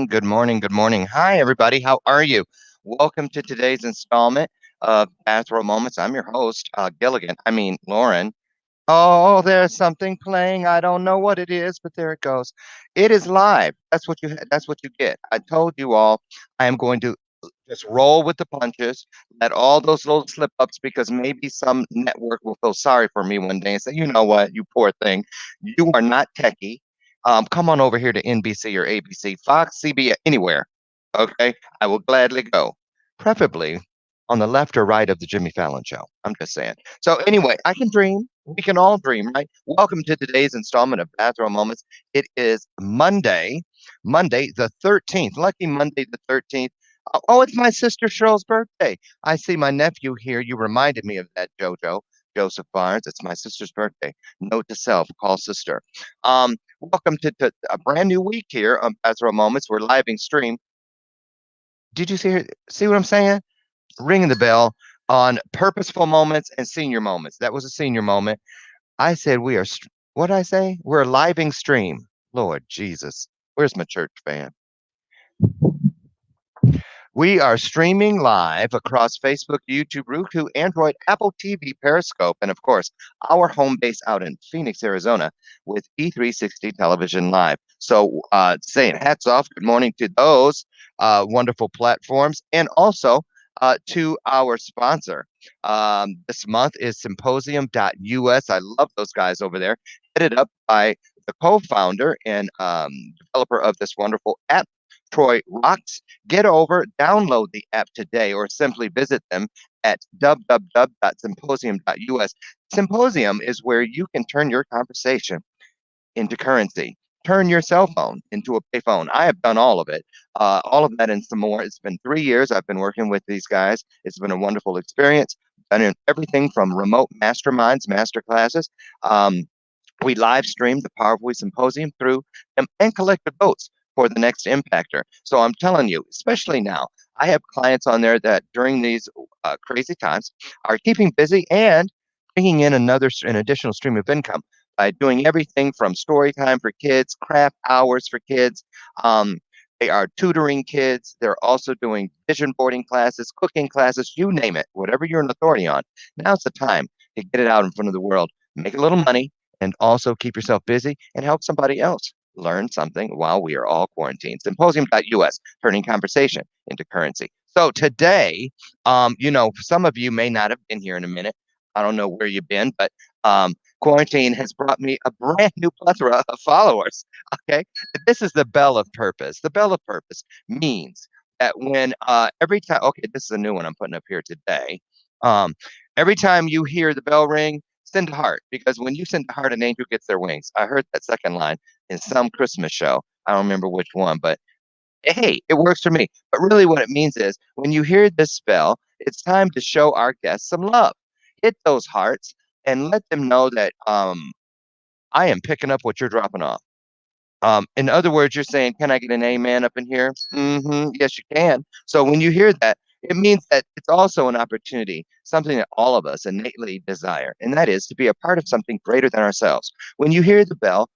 Good morning. Good morning. Hi, everybody. How are you? Welcome to today's installment of Bathrobe Moments. I'm your host, Loren. Oh, there's something playing. I don't know what it is, but there it goes. It is live. That's what you get. I told you all I am going to just roll with the punches, let all those little slip ups because maybe some network will feel sorry for me one day and say, you know what, you poor thing. You are not techie. Come on over here to NBC or ABC, Fox, CBS, anywhere. Okay. I will gladly go, preferably on the left or right of the Jimmy Fallon show. I'm just saying. So anyway, I can dream. We can all dream, right? Welcome to today's installment of Bathrobe Moments. It is Monday the 13th. Lucky Monday the 13th. Oh, it's my sister Cheryl's birthday. I see my nephew here. You reminded me of that, Joseph Barnes. It's my sister's birthday. Note to self, call sister. Welcome to a brand new week here on Bathrobe Moments. We're living stream. Did you see what I'm saying? Ringing the bell on purposeful moments and senior moments. That was a senior moment. I said we are. What did I say? We're a living stream. Lord Jesus, where's my church fan? We are streaming live across Facebook, YouTube, Roku, Android, Apple TV, Periscope, and of course, our home base out in Phoenix, Arizona, with E360 Television Live. So, saying hats off, good morning to those wonderful platforms, and also to our sponsor. This month is symposium.us. I love those guys over there, headed up by the co-founder and developer of this wonderful app, Troy Rocks. Get over, download the app today, or simply visit them at www.symposium.us. Symposium is where you can turn your conversation into currency. Turn your cell phone into a payphone. I have done all of that and some more. It's been 3 years I've been working with these guys. It's been a wonderful experience. Done everything from remote masterminds, master classes. We live streamed the Powerfully Symposium through them and collected votes for the next impactor. So I'm telling you, especially now, I have clients on there that during these crazy times are keeping busy and bringing in an additional stream of income by doing everything from story time for kids, craft hours for kids. Um, they are tutoring kids. They're also doing vision boarding classes, cooking classes, you name it, whatever you're an authority on. Now's the time to get it out in front of the world, make a little money, and also keep yourself busy and help somebody else learn something while we are all quarantined. Symposium.us, turning conversation into currency. So today, some of you may not have been here in a minute. I don't know where you've been, but quarantine has brought me a brand new plethora of followers. Okay. This is the bell of purpose. The bell of purpose means that when every time, okay, this is a new one I'm putting up here today. Um, Every time you hear the bell ring, send a heart because when you send a heart, an angel gets their wings. I heard that second line in some Christmas show. I don't remember which one, but hey, it works for me. But really, what it means is when you hear this spell, it's time to show our guests some love. Hit those hearts and let them know that I am picking up what you're dropping off. In other words, you're saying, "Can I get an amen up in here?" Yes, you can. So when you hear that, it means that it's also an opportunity, something that all of us innately desire, and that is to be a part of something greater than ourselves. When you hear the bell,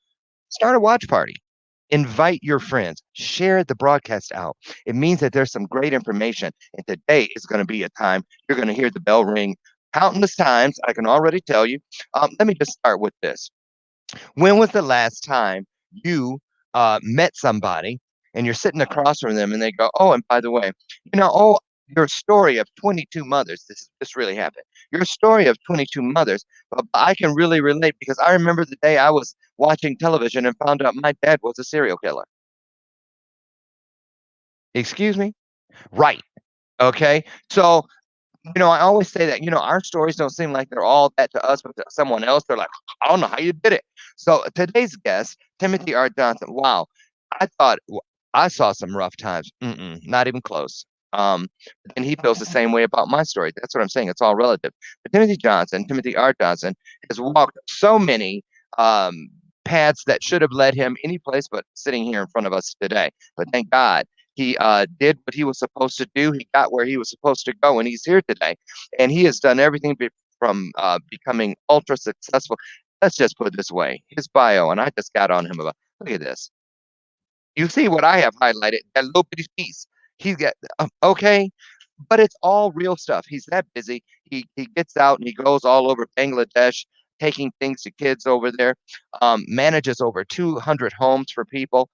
start a watch party. Invite your friends, share the broadcast out. It means that there's some great information. And today is going to be a time you're going to hear the bell ring countless times. I can already tell you. Let me just start with this. When was the last time you met somebody and you're sitting across from them and they go, "Oh, and by the way, oh, your story of 22 mothers, this really happened. Your story of 22 mothers, but I can really relate because I remember the day I was watching television and found out my dad was a serial killer." Excuse me? Right. Okay. So I always say that, our stories don't seem like they're all that to us, but to someone else, they're like, "I don't know how you did it." So today's guest, Timothy R. Johnson. Wow. I thought I saw some rough times. Not even close. And he feels the same way about my story. That's what I'm saying. It's all relative. But Timothy R. Johnson, has walked so many um, paths that should have led him any place but sitting here in front of us today. But thank God he did what he was supposed to do. He got where he was supposed to go, and he's here today. And he has done everything from becoming ultra successful. Let's just put it this way: his bio, and I just got on him about. Look at this. You see what I have highlighted? That little bitty piece. He's got okay, but it's all real stuff. He's that busy. He gets out and he goes all over Bangladesh, taking things to kids over there. Manages over 200 homes for people.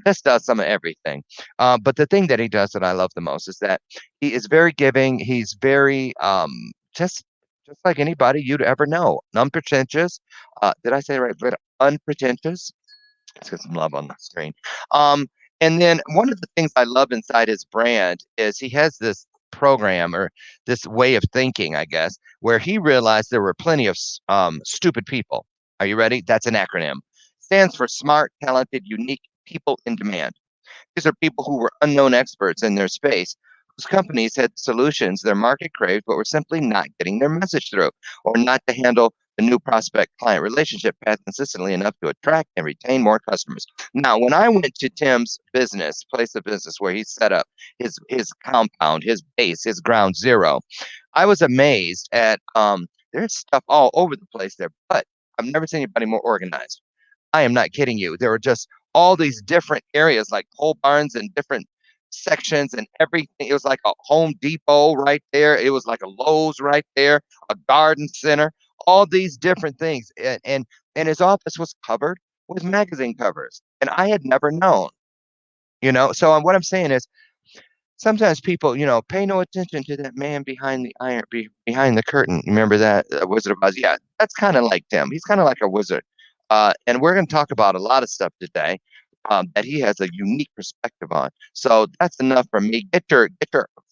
Just does some of everything. But the thing that he does that I love the most is that he is very giving. He's very just like anybody you'd ever know. Unpretentious. Did I say it right? But unpretentious. Let's get some love on the screen. Um, and then one of the things I love inside his brand is he has this program or this way of thinking, I guess, where he realized there were plenty of stupid people. Are you ready? That's an acronym. Stands for smart, talented, unique people in demand. These are people who were unknown experts in their space, whose companies had solutions their market craved, but were simply not getting their message through, or not to handle the new prospect client relationship path consistently enough to attract and retain more customers. Now, when I went to Tim's business, place of business where he set up his compound, his base, his ground zero, I was amazed at there's stuff all over the place there, but I've never seen anybody more organized. I am not kidding you. There were just all these different areas like pole barns and different sections and everything. It was like a Home Depot right there. It was like a Lowe's right there, a garden center, all these different things. And his office was covered with magazine covers. And I had never known. So what I'm saying is sometimes people, pay no attention to that man behind the behind the curtain. Remember that Wizard of Oz? Yeah, that's kind of like Tim. He's kind of like a wizard. And we're going to talk about a lot of stuff today that he has a unique perspective on. So that's enough for me. Get your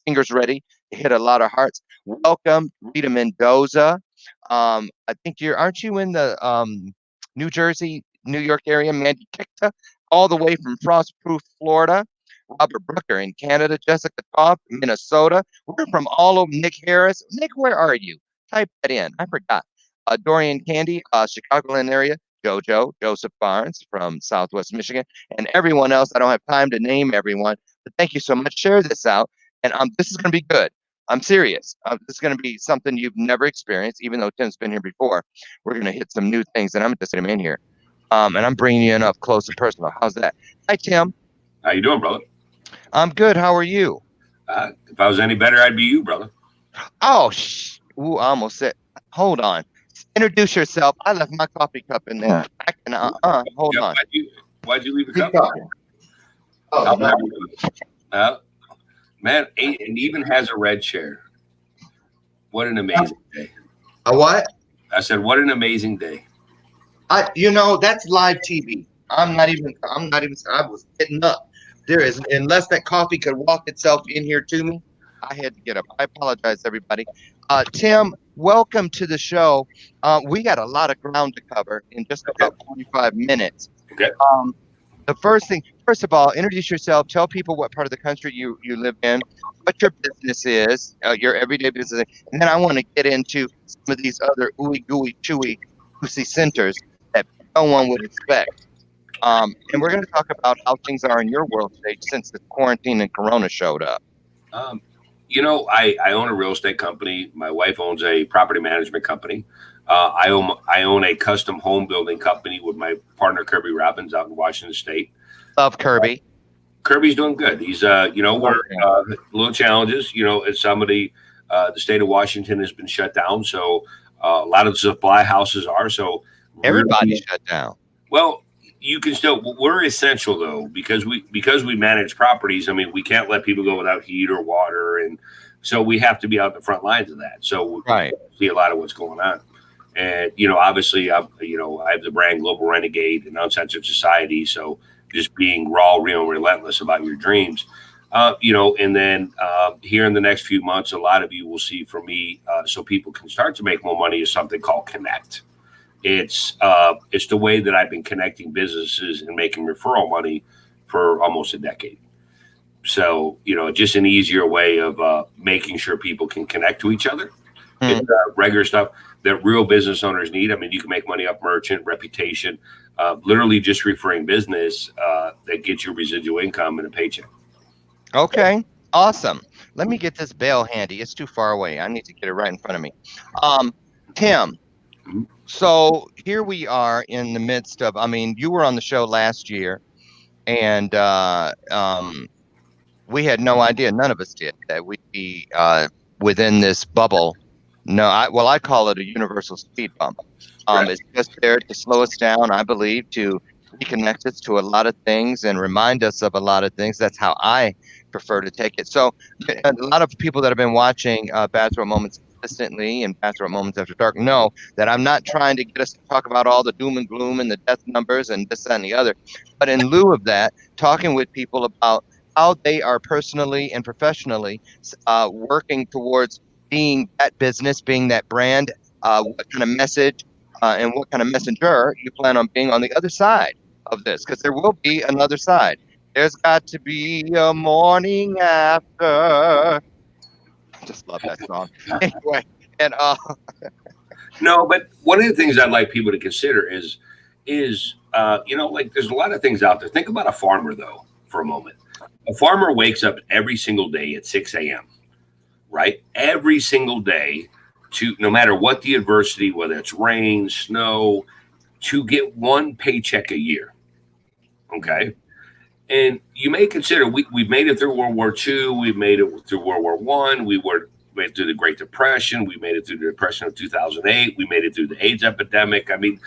fingers ready to hit a lot of hearts. Welcome, Rita Mendoza. I think aren't you in the New Jersey, New York area, Mandy Kikta, all the way from Frostproof, Florida. Robert Brooker in Canada, Jessica Toff, Minnesota. We're from all over. Nick Harris. Nick, where are you? Type that in. I forgot. Dorian Candy, Chicagoland area. Joseph Barnes from Southwest Michigan, and everyone else. I don't have time to name everyone, but thank you so much. Share this out, and this is going to be good. I'm serious. This is going to be something you've never experienced, even though Tim's been here before. We're going to hit some new things, and I'm just going to in here, and I'm bringing you in up close and personal. How's that? Hi, Tim. How you doing, brother? I'm good. How are you? If I was any better, I'd be you, brother. Oh, ooh, I almost said. Hold on. Introduce yourself. I left my coffee cup in there. I can. Hold Yeah, on. why'd you leave the Keep cup? talking. Oh I'll no. never do it. Man, and even has a red chair. What an amazing day. A what? I said, what an amazing day. That's live TV. I'm not even. I was getting up. There is unless that coffee could walk itself in here to me. I had to get up. I apologize, everybody. Tim, welcome to the show. We got a lot of ground to cover in just Okay. about 45 minutes. Okay. Um, the first thing, first of all, introduce yourself. Tell people what part of the country you live in, what your business is, your everyday business, and then I want to get into some of these other ooey gooey chewy juicy centers that no one would expect. And we're going to talk about how things are in your world stage since the quarantine and Corona showed up. Um, I own a real estate company. My wife owns a property management company. I own a custom home building company with my partner Kirby Robbins out in Washington State. Love Kirby. Kirby's doing good. He's Love we're him. little challenges. As somebody, the state of Washington has been shut down, so a lot of the supply houses are. So Everybody really, shut down. well, you can still. We're essential though because we manage properties. I mean, we can't let people go without heat or water, and so we have to be out the front lines of that. So we Right. see a lot of what's going on. And obviously, I have the brand Global Renegade and Uncensored Society. So just being raw, real, and relentless about your dreams. And then here in the next few months, a lot of you will see from me, so people can start to make more money, is something called Connect. It's the way that I've been connecting businesses and making referral money for almost a decade. So just an easier way of making sure people can connect to each other. It's Hmm. regular stuff that real business owners need. I mean, you can make money off merchant reputation, literally just referring business that gets you residual income and a paycheck. Okay. Awesome. Let me get this bell handy. It's too far away. I need to get it right in front of me. Um, Tim, Mhm. so here we are in the midst of, I mean, you were on the show last year, and we had no idea, none of us did, that we'd be within this bubble. No, well, I call it a universal speed bump. Right. It's just there to slow us down, I believe, to reconnect us to a lot of things and remind us of a lot of things. That's how I prefer to take it. So, a lot of people that have been watching Bathrobe Moments consistently and Bathrobe Moments After Dark know that I'm not trying to get us to talk about all the doom and gloom and the death numbers and this, that, and the other. But in lieu of that, talking with people about how they are personally and professionally working towards being that business, being that brand, what kind of message and what kind of messenger you plan on being on the other side of this, because there will be another side. There's got to be a morning after. I just love that song. Anyway, and No, but one of the things I'd like people to consider is like there's a lot of things out there. Think about a farmer though for a moment. A farmer wakes up every single day at 6 a.m., right? Every single day to no matter what the adversity, whether it's rain, snow, to get one paycheck a year. Okay. And you may consider we've made it through World War II, we've made it through World War One, made it through the Great Depression, we made it through the Depression of 2008, we made it through the AIDS epidemic. I mean,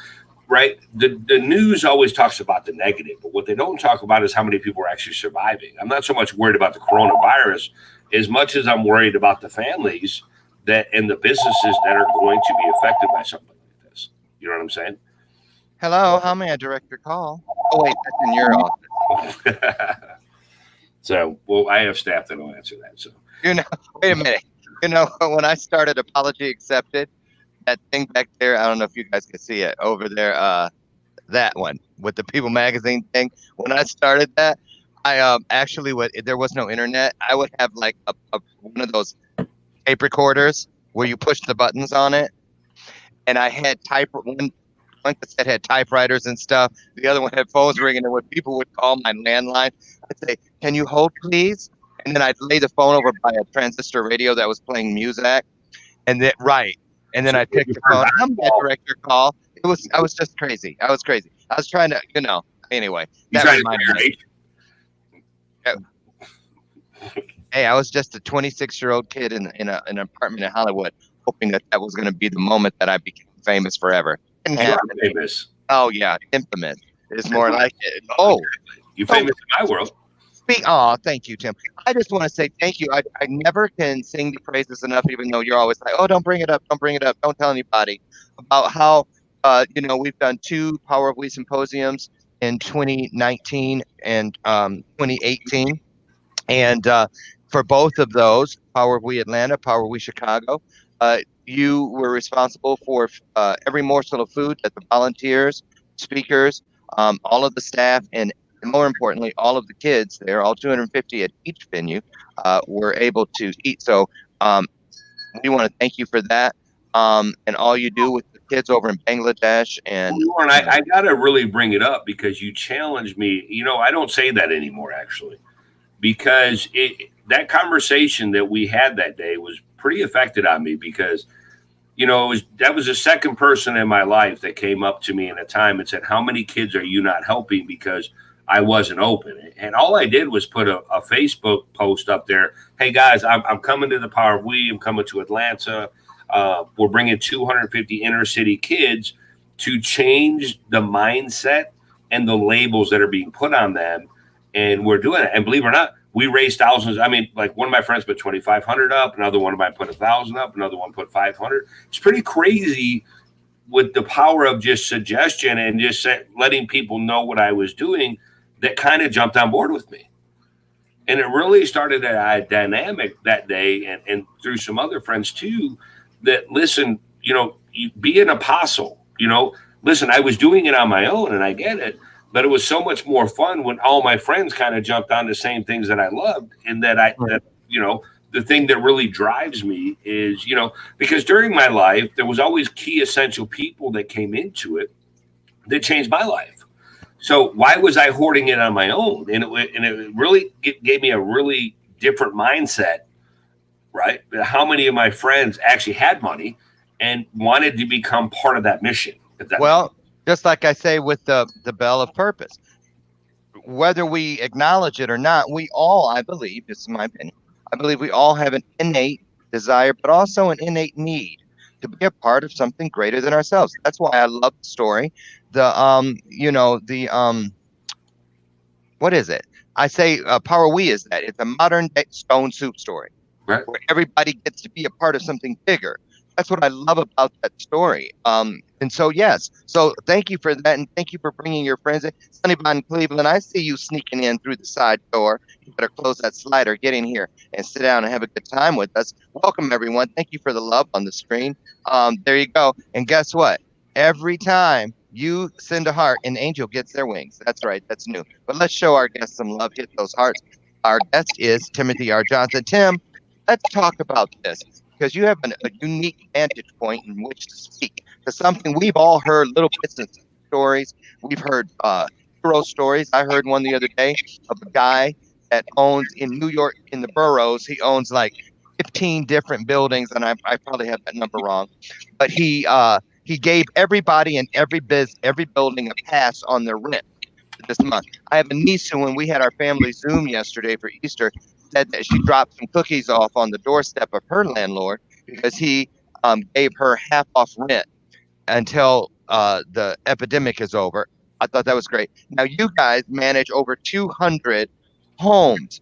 right? The news always talks about the negative, but what they don't talk about is how many people are actually surviving. I'm not so much worried about the coronavirus as much as I'm worried about the families that and the businesses that are going to be affected by something like this. You know what I'm saying? hello, how may I direct your call? Oh wait, that's in your office. So, well, I have staff that will answer that. So, You know, wait a minute. You know, when I started Apology Accepted, that thing back there, I don't know if you guys can see it over there. That one with the People Magazine thing. When I started that, I actually would. There was no internet. I would have like a one of those tape recorders where you push the buttons on it, and I had one cassette had typewriters and stuff. The other one had phones ringing, and when people would call my landline, I'd say, "Can you hold, please?" And then I'd lay the phone over by a transistor radio that was playing music, and then right, and then so I'd pick your the first phone. How may I call, direct your call? I was just crazy. I was crazy. I was trying to, anyway, you that trying to reminded me. marry? uh, Hey, I was just a 26-year-old kid in an apartment in Hollywood, hoping that that was going to be the moment that I became famous forever. Didn't You are happen. famous. Oh yeah, infamous is more like it. Oh, You so famous in my world. speak. Oh, thank you, Tim. I just want to say thank you. I never can sing the praises enough, even though you're always like, oh, don't bring it up, don't bring it up, don't tell anybody about how we've done two Power of We symposiums in 2019 and 2018, and for both of those, Power of We Atlanta, Power of We Chicago. You were responsible for every morsel of food that the volunteers, speakers, all of the staff, and more importantly, all of the kids there, all 250 at each venue, were able to eat. So um, we want to thank you for that, and all you do with the kids over in Bangladesh. Well, And Lauren, I got to really bring it up because you challenged me. I don't say that anymore, actually, because that conversation that we had that day was pretty affected on me because that was the second person in my life that came up to me in a time and said, "How many kids are you not helping?" Because I wasn't open, and all I did was put a Facebook post up there. Hey guys, I'm coming to the Power of We. I'm coming to Atlanta. We're bringing 250 inner city kids to change the mindset and the labels that are being put on them, and we're doing it. And believe it or not, we raised thousands. I mean, like one of my friends put 2,500 up, another one of mine put 1,000 up, another one put 500. It's pretty crazy with the power of just suggestion and just letting people know what I was doing that kind of jumped on board with me. And it really started a dynamic that day and through some other friends too that listen, you be an apostle, listen, I was doing it on my own and I get it, but it was so much more fun when all my friends kind of jumped on the same things that I loved and the thing that really drives me is, because during my life, there was always key essential people that came into it that changed my life. So why was I hoarding it on my own? And it really gave me a really different mindset, right? How many of my friends actually had money and wanted to become part of that mission? If that makes well, just like I say with the bell of purpose, whether we acknowledge it or not, we all, I believe, this is my opinion, I believe we all have an innate desire, but also an innate need to be a part of something greater than ourselves. That's why I love the story. The what is it? I say Power We is that it's a modern day stone soup story right. where everybody gets to be a part of something bigger. That's what I love about that story. And so yes, so thank you for that, and thank you for bringing your friends in. Sonny Bond Cleveland, I see you sneaking in through the side door. You better close that slider, get in here, and sit down and have a good time with us. Welcome everyone. Thank you for the love on the screen. There you go. And guess what? Every time you send a heart, an angel gets their wings. That's right. That's new. But let's show our guests some love. Hit those hearts. Our guest is Timothy R. Johnson. Tim, let's talk about this because you have a unique vantage point in which to speak to something we've all heard little bits of stories. We've heard hero stories. I heard one the other day of a guy that owns in New York in the boroughs. He owns like 15 different buildings, and I probably have that number wrong. But he gave everybody in every building a pass on their rent this month. I have a niece who, when we had our family Zoom yesterday for Easter, said that she dropped some cookies off on the doorstep of her landlord because he gave her half off rent until the epidemic is over. I thought that was great. Now, you guys manage over 200 homes.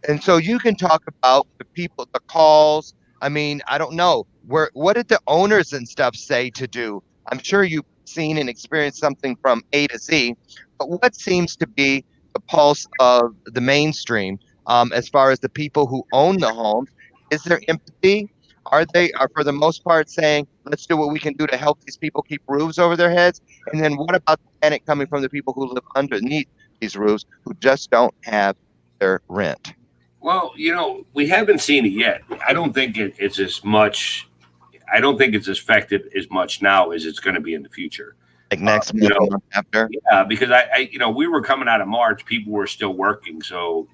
And so you can talk about the people, the calls. I mean, I don't know. What did the owners and stuff say to do? I'm sure you've seen and experienced something from A to Z, but what seems to be the pulse of the mainstream as far as the people who own the homes? Is there empathy? Are for the most part saying, let's do what we can do to help these people keep roofs over their heads? And then what about the panic coming from the people who live underneath these roofs who just don't have their rent? Well, we haven't seen it yet. I don't think it's as much. I don't think it's affected as much now as it's going to be in the future. Like next You month, a know, month after? yeah, because we were coming out of March, people were still working, so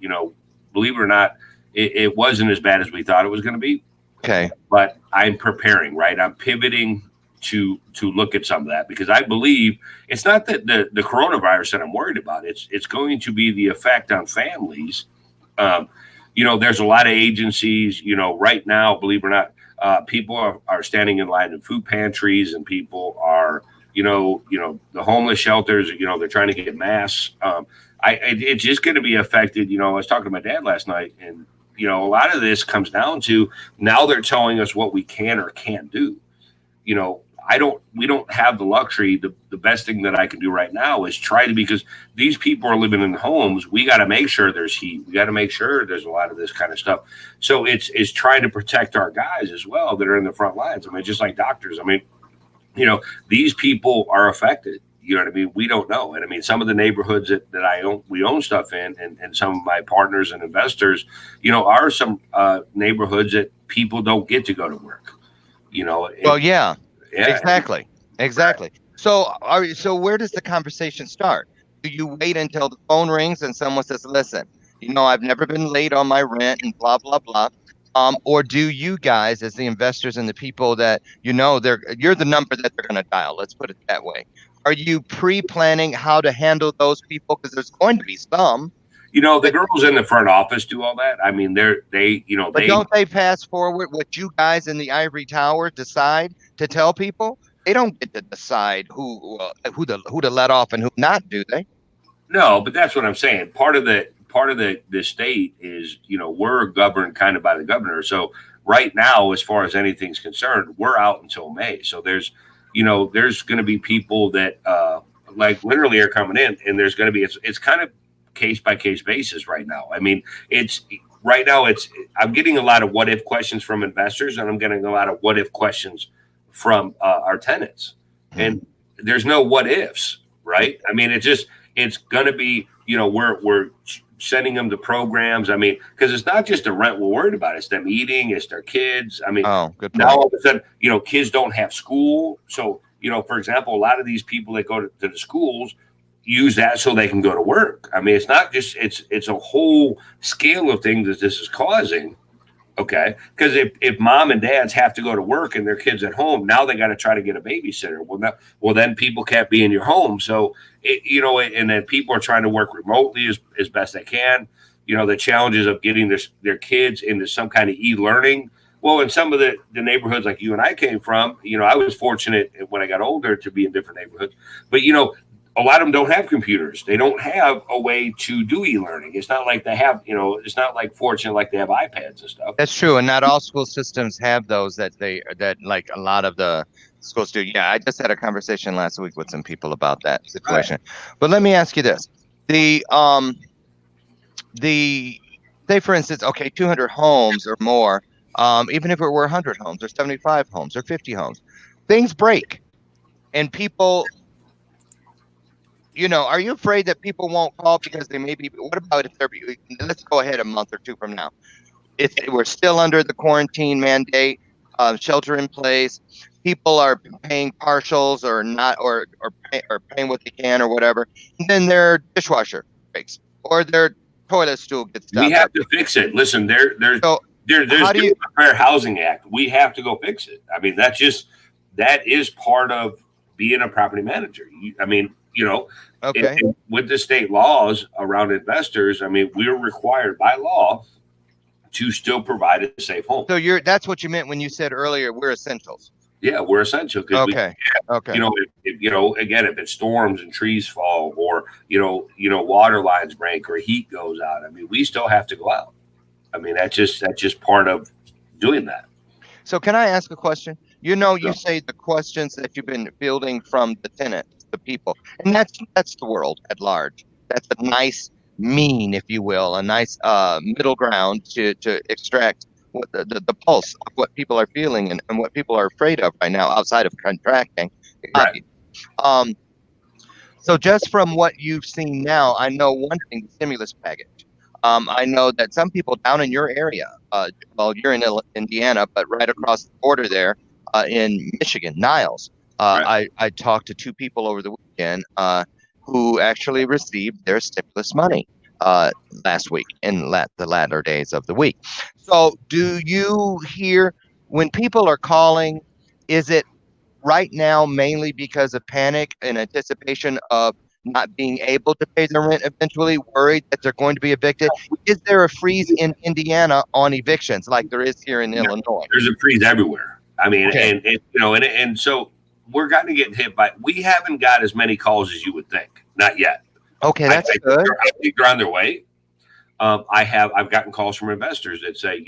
believe it or not, it wasn't as bad as we thought it was going to be. Okay. But I'm preparing, right? I'm pivoting to look at some of that because I believe it's not that the coronavirus that I'm worried about. It's going to be the effect on families. Um, there's a lot of agencies. Right now, believe it or not, people are standing in line in food pantries, and people are the homeless shelters. They're trying to get masks. It's just going to be affected. I was talking to my dad last night, and a lot of this comes down to now they're telling us what we can or can't do. we don't have the luxury. The best thing that I can do right now is try to, because these people are living in homes. We got to make sure there's heat. We got to make sure there's a lot of this kind of stuff. So it's trying to protect our guys as well that are in the front lines. I mean, just like doctors. I mean, these people are affected. You know what I mean? We don't know. And I mean, some of the neighborhoods that we own stuff in, and some of my partners and investors, are some neighborhoods that people don't get to go to work. Well, yeah, Yeah. exactly, exactly. So where does the conversation start? Do you wait until the phone rings and someone says, "Listen, I've never been late on my rent and blah blah blah," or do you guys, as the investors and the people that you're the number that they're going to dial? Let's put it that way. Are you pre-planning how to handle those people? Because there's going to be some. The girls in the front office do all that. I mean, But don't they pass forward what you guys in the ivory tower decide to tell people? They don't get to decide who to let off and who not, do they? no, but that's what I'm saying. Part of the state is, we're governed kind of by the governor. So right now, as far as anything's concerned, we're out until May. So there's going to be people that like literally are coming in, and there's going to be it's kind of case by case basis right now. I mean, it's right now I'm getting a lot of what if questions from investors, and I'm getting a lot of what if questions from our tenants, and there's no what ifs, right? I mean, it's going to be, we're sending them to programs. I mean, because it's not just the rent we're worried about. It's them eating, it's their kids. I mean, Oh, good now point. all of a sudden, kids don't have school. So, for example, a lot of these people that go to the schools use that so they can go to work. I mean, it's not just, it's a whole scale of things that this is causing. Okay. Because if mom and dads have to go to work and their kids at home, now they got to try to get a babysitter. Well, then people can't be in your home. So, and then people are trying to work remotely as best they can. The challenges of getting their kids into some kind of e-learning. Well, in some of the neighborhoods like you and I came from, I was fortunate when I got older to be in different neighborhoods. But, a lot of them don't have computers. They don't have a way to do e-learning. It's not like they have, it's not like fortunate like they have iPads and stuff. That's true, and not all school systems have those that like a lot of the schools do. Yeah, I just had a conversation last week with some people about that Right. situation. But let me ask you this: the say for instance, okay, 200 homes or more, even if it were 100 homes or 75 homes or 50 homes, things break, and people, are you afraid that people won't call because they may be? What about if they're? Let's go ahead a month or two from now. If they were still under the quarantine mandate, shelter in place, people are paying partials or not, or paying what they can or whatever, and then their dishwasher breaks or their toilet stool gets We stopped have up. to fix it. Listen, there's So there's how do you? the Fair Housing Act. We have to go fix it. I mean, that is part of being a property manager. I mean, Okay, with the state laws around investors, I mean, we're required by law to still provide a safe home. so that's what you meant when you said earlier we're essentials. Yeah, we're essential because Okay, okay. again, if it storms and trees fall, or water lines break or heat goes out, I mean, we still have to go out. I mean, that's just part of doing that. So can I ask a question? You So, say the questions that you've been fielding from the tenants, the people, and that's the world at large. That's a nice mean, if you will, a nice middle ground to extract what the pulse of what people are feeling and what people are afraid of right now outside of contracting. right, Obvious. Um, so just from what you've seen now, I know one thing: the stimulus package. I know that some people down in your area, well, you're in Indiana, but right across the border there, in Michigan, Niles, right. I talked to two people over the weekend who actually received their stimulus money uh, last week in the latter days of the week. So, do you hear when people are calling? Is it right now mainly because of panic and anticipation of not being able to pay their rent eventually, worried that they're going to be evicted? Is there a freeze in Indiana on evictions like there is here in No, Illinois? there's a freeze everywhere. I mean, Okay. and so we're going to get hit by. We haven't got as many calls as you would think. Not yet. Okay, I, that's good. I think they're on their way. I've gotten calls from investors that say,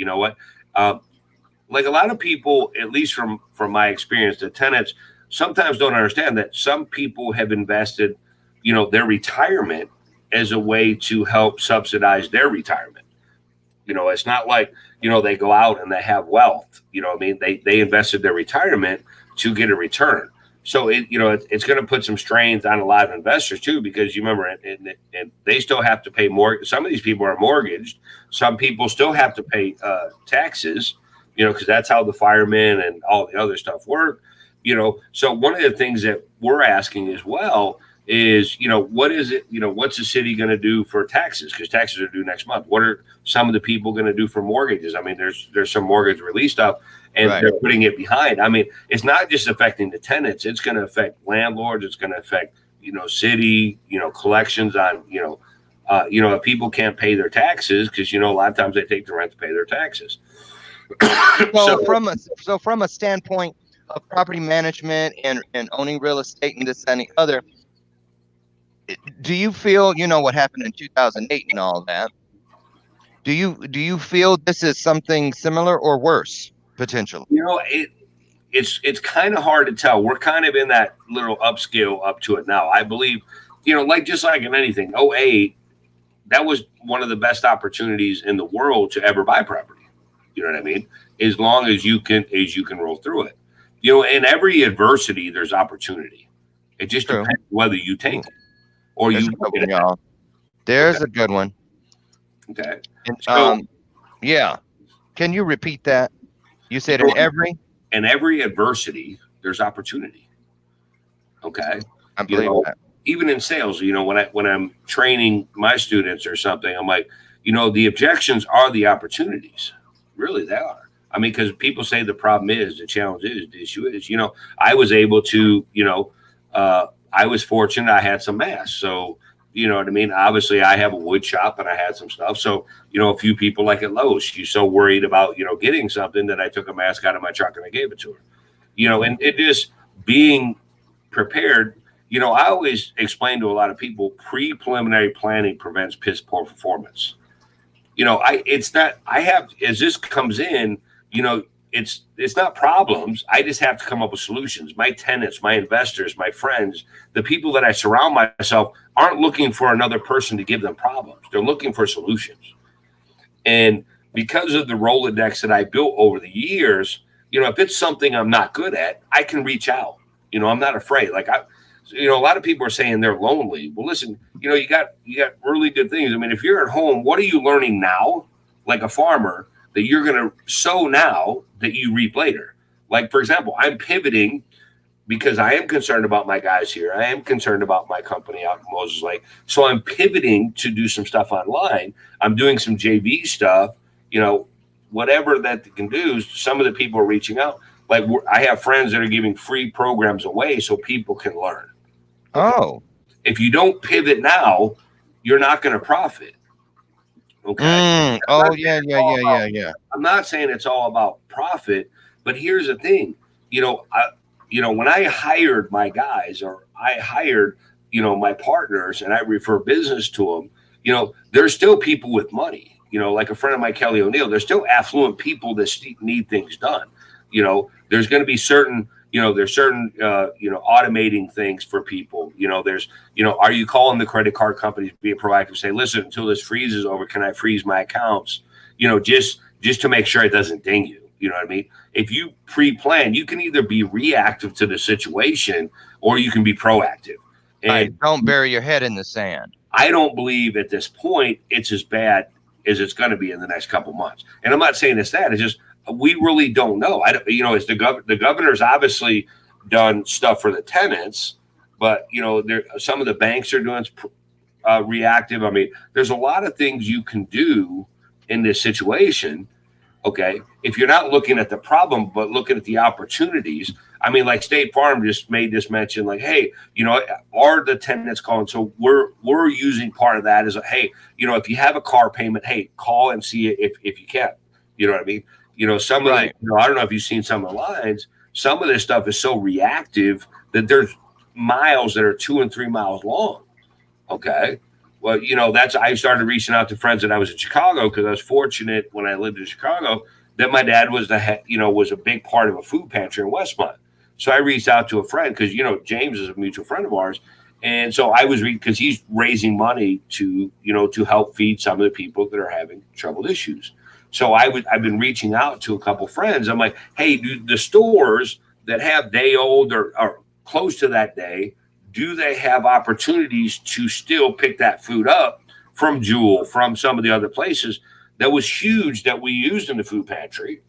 like a lot of people, at least from my experience, the tenants, sometimes don't understand that some people have invested, their retirement as a way to help subsidize their retirement. It's not like, they go out and they have wealth. I mean, they invested their retirement to get a return. So it's going to put some strains on a lot of investors too, because you remember, and they still have to pay more. Some of these people are mortgaged. Some people still have to pay taxes, because that's how the firemen and all the other stuff work. So one of the things that we're asking as well is, what is it, what's the city going to do for taxes? Because taxes are due next month. What are some of the people going to do for mortgages? I mean, there's some mortgage relief stuff, and they're putting it behind. I mean, it's not just affecting the tenants; it's going to affect landlords. It's going to affect, city, collections on, if people can't pay their taxes, because a lot of times they take the rent to pay their taxes. So from a standpoint of property management and owning real estate and this and the other, do you feel, what happened in 2008 and all that? Do you feel this is something similar or worse potentially? It's kind of hard to tell. We're kind of in that little upscale up to it now. I believe, like just like in anything, '08, that was one of the best opportunities in the world to ever buy property. You know what I mean? As long as you can roll through it. In every adversity, there's opportunity. It just True. depends whether you take it or There's you a good look at one, it. y'all. Okay. There's a good one. Okay. And, So, yeah. Can you repeat that? You said you know, in every adversity, there's opportunity. Okay. I You believe know, that. even in sales, when I'm training my students or something, I'm like, the objections are the opportunities. Really, they are. I mean, because people say the problem is, the challenge is, the issue is. I was able to, I was fortunate. I had some mass, so you know what I mean. Obviously, I have a wood shop and I had some stuff. So a few people like at Lowe's, she's so worried about getting something that I took a mask out of my truck and I gave it to her. And it just being prepared. I always explain to a lot of people pre-preliminary planning prevents piss poor performance. It's not, I have, as this comes in, you know, it's not problems. I just have to come up with solutions. My tenants, my investors, my friends, the people that I surround myself aren't looking for another person to give them problems. They're looking for solutions. And because of the Rolodex that I built over the years, if it's something I'm not good at, I can reach out. I'm not afraid. A lot of people are saying they're lonely. Well, listen, you got really good things. I mean, if you're at home, what are you learning now, like a farmer, that you're going to sow now that you reap later? Like, for example, I'm pivoting because I am concerned about my guys here. I am concerned about my company out in Moses Lake. So I'm pivoting to do some stuff online. I'm doing some JV stuff, whatever that they can do. Some of the people are reaching out. Like, I have friends that are giving free programs away so people can learn. Okay. Oh. If you don't pivot now, you're not going to profit. Okay. Oh, yeah. I'm not saying it's all about profit, but here's the thing. When I hired my guys, or I hired, my partners, and I refer business to them, there's still people with money. Like a friend of mine, Kelly O'Neill. There's still affluent people that need things done. There's going to be certain. There's certain, automating things for people. Are you calling the credit card companies, being proactive, say, listen, until this freeze is over, can I freeze my accounts? Just to make sure it doesn't ding you. You know what I mean? If you pre-plan, you can either be reactive to the situation or you can be proactive. And don't bury your head in the sand. I don't believe at this point it's as bad as it's going to be in the next couple months. And I'm not saying it's that. It's just we really don't know. It's the governor's obviously done stuff for the tenants, but some of the banks are doing reactive. I mean, there's a lot of things you can do in this situation. Okay, if you're not looking at the problem but looking at the opportunities. I mean, like State Farm just made this mention, like, hey, are the tenants calling? So we're using part of that as hey, if you have a car payment, hey, call and see if you can. You know what I mean? Some of the, I don't know if you've seen some of the lines. Some of this stuff is so reactive that there's miles that are 2 and 3 miles long. Okay. Well, I started reaching out to friends that I was in Chicago, because I was fortunate when I lived in Chicago that my dad was was a big part of a food pantry in Westmont. So I reached out to a friend because James is a mutual friend of ours, and so I was because he's raising money to help feed some of the people that are having troubled issues. So I've been reaching out to a couple friends. I'm like, hey, do the stores that have day old or close to that day, do they have opportunities to still pick that food up from Jewel, from some of the other places that was huge that we used in the food pantry?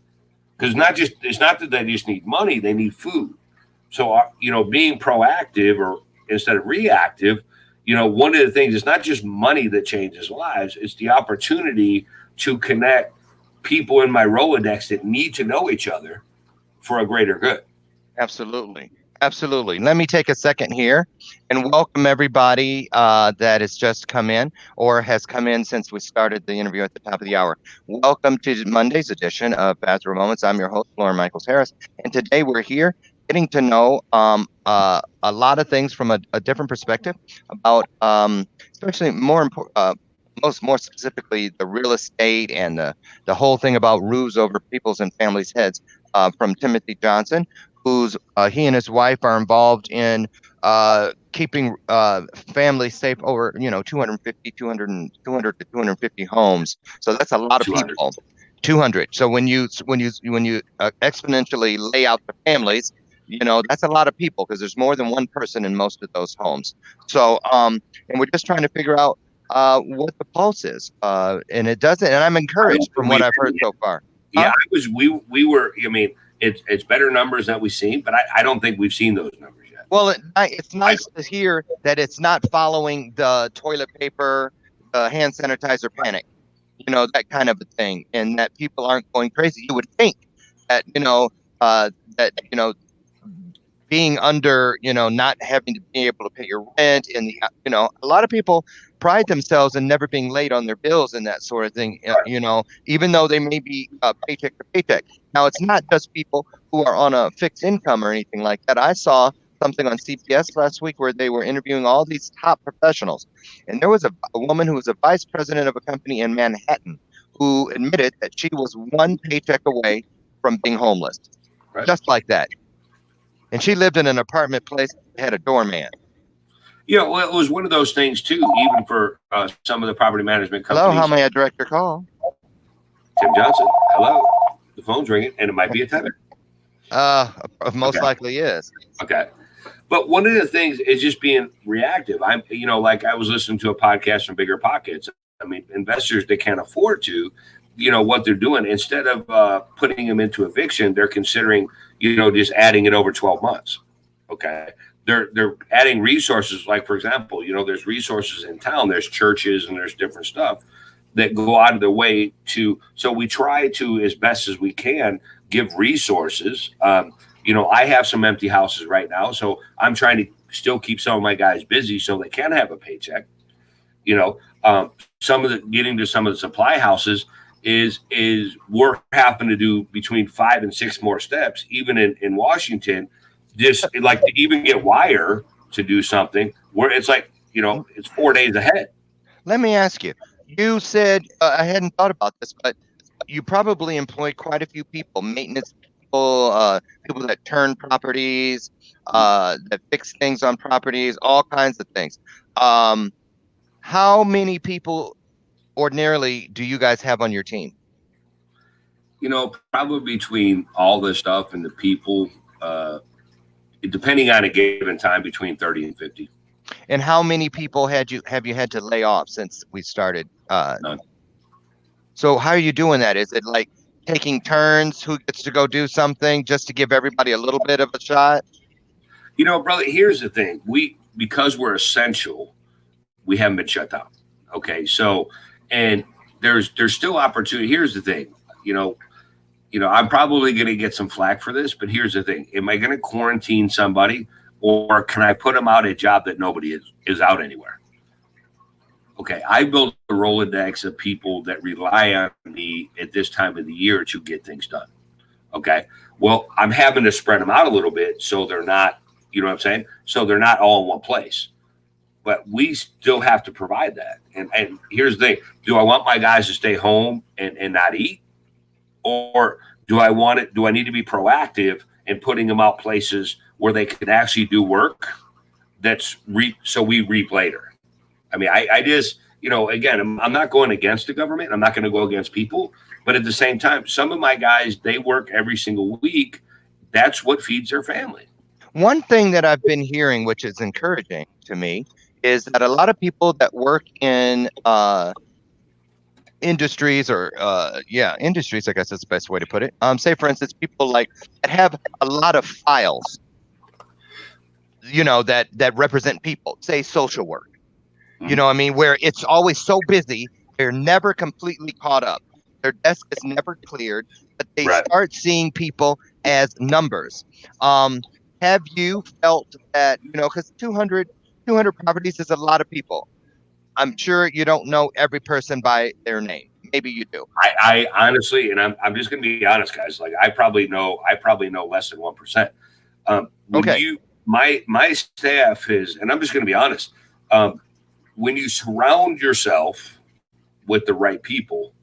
Because it's not that they just need money, they need food. So being proactive or instead of reactive, one of the things, it's not just money that changes lives, it's the opportunity to connect people in my Rolodex that need to know each other for a greater good. Absolutely. Absolutely. Let me take a second here and welcome everybody that has just come in or has come in since we started the interview at the top of the hour. Welcome to Monday's edition of Bathrobe Moments. I'm your host, Loren Michaels Harris, and today we're here getting to know a lot of things from a different perspective about, especially more important. More specifically, the real estate and the whole thing about roofs over people's and families' heads from Timothy Johnson, who's he and his wife are involved in keeping families safe over 250 200 to 250 homes. So that's a lot of 200. people. 200. So when you exponentially lay out the families, that's a lot of people because there's more than one person in most of those homes. So and we're just trying to figure out what the pulse is, and it doesn't, and I'm encouraged from what I've heard so far. Yeah, I was. We were. I mean, it's better numbers that we've seen, but I don't think we've seen those numbers yet. Well, it's nice to hear that it's not following the toilet paper, the hand sanitizer panic, that kind of a thing, and that people aren't going crazy. You would think that, that, being under, not having to be able to pay your rent and a lot of people pride themselves in never being late on their bills and that sort of thing, even though they may be paycheck to paycheck. Now, it's not just people who are on a fixed income or anything like that. I saw something on CBS last week where they were interviewing all these top professionals. And there was a woman who was a vice president of a company in Manhattan who admitted that she was one paycheck away from being homeless, Right. just like that. And she lived in an apartment place that had a doorman. Well, it was one of those things too, even for some of the property management Hello, companies. how may I direct your call? Tim Johnson, hello. The phone's ringing, and it might be a tenant. Most likely is. Okay. But one of the things is just being reactive. Like I was listening to a podcast from Bigger Pockets. I mean, investors, they can't afford to, what they're doing. Instead of putting them into eviction, they're considering, just adding it over 12 months. Okay. They're adding resources. Like, for example, there's resources in town, there's churches and there's different stuff that go out of their way so we try to, as best as we can, give resources. I have some empty houses right now, so I'm trying to still keep some of my guys busy so they can have a paycheck. Some of the getting to some of the supply houses is we're having to do between 5 and 6 more steps, even in Washington, just like to even get wire to do something where it's like, it's 4 days ahead. Let me ask you. You said I hadn't thought about this, but you probably employ quite a few people, maintenance people, people that turn properties, that fix things on properties, all kinds of things. Um, how many people ordinarily do you guys have on your team? Probably between all the stuff and the people, depending on a given time, between 30 and 50. And how many people have you had to lay off since we started? None. So how are you doing that? Is it like taking turns? Who gets to go do something just to give everybody a little bit of a shot? Brother, here's the thing. Because we're essential, we haven't been shut down. Okay. So, and there's still opportunity. Here's the thing, I'm probably going to get some flack for this, but here's the thing. Am I going to quarantine somebody, or can I put them out a job that nobody is out anywhere? Okay. I built a Rolodex of people that rely on me at this time of the year to get things done. Okay. Well, I'm having to spread them out a little bit so they're not, you know what I'm saying? So they're not all in one place. But we still have to provide that. And here's the thing. Do I want my guys to stay home and not eat? Or do I need to be proactive in putting them out places where they could actually do work so we reap later. I mean, I just, again, I'm not going against the government. I'm not going to go against people. But at the same time, some of my guys, they work every single week. That's what feeds their family. One thing that I've been hearing, which is encouraging to me, is that a lot of people that work in industries or industries, I guess is the best way to put it. Say for instance, people like that have a lot of files, that represent people, say social work. You Mhm. know what I mean? Where it's always so busy, they're never completely caught up. Their desk is never cleared, but they Right. start seeing people as numbers. Um, have you felt that, because 200 properties is a lot of people. I'm sure you don't know every person by their name. Maybe you do. I honestly, and I'm just going to be honest, guys. Like I probably know less than 1%. When Okay. you my staff is, and I'm just going to be honest. When you surround yourself with the right people,